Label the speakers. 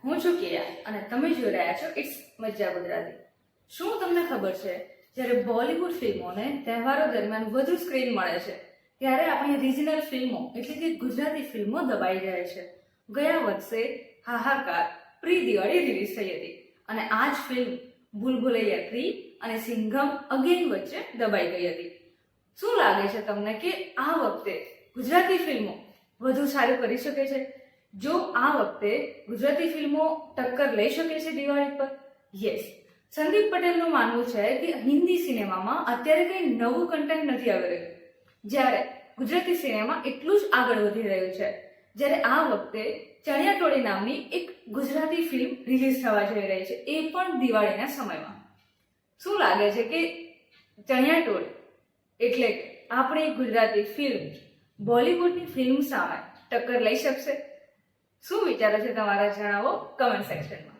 Speaker 1: હું છું કિયા અને તમે જોઈ રહ્યા છો ઇટ્સ મજા ગુજરાતી. શું તમને ખબર છે, જ્યારે બોલિવૂડ ફિલ્મોને તહેવારો દરમિયાન વધુ સ્ક્રીન મળે છે ત્યારે આપણી રિજનલ ફિલ્મો એટલે કે ગુજરાતી ફિલ્મો દબાઈ જાય છે. ગયા વર્ષે હાહાકાર પ્રી દિવાળી રિલીઝ થઈ હતી અને આ જ ફિલ્મ ભૂલભુલૈયા 3 અને સિંઘમ અગેન વચ્ચે દબાઈ ગઈ હતી. શું લાગે છે તમને કે આ વખતે ગુજરાતી ફિલ્મો વધુ સારું કરી શકે છે? જો આ વખતે ગુજરાતી ફિલ્મો ટક્કર લઈ શકે છે દિવાળી પર? યસ, સંદીપ પટેલનું માનવું છે કે હિન્દી સિનેમામાં અત્યારે કંઈ નવું કન્ટેન્ટ નથી આવી રહ્યું, જ્યારે ગુજરાતી સિનેમા એટલું જ આગળ વધી રહ્યું છે. જ્યારે આ વખતે ચણિયાટોળી નામની એક ગુજરાતી ફિલ્મ રિલીઝ થવા જઈ રહી છે, એ પણ દિવાળીના સમયમાં. શું લાગે છે કે ચણિયાટોળી એટલે કે આપણી ગુજરાતી ફિલ્મ બોલિવૂડની ફિલ્મ સામે ટક્કર લઈ શકશે? શું વિચારો છે તમારા, જણાવો કમેન્ટ સેક્શનમાં.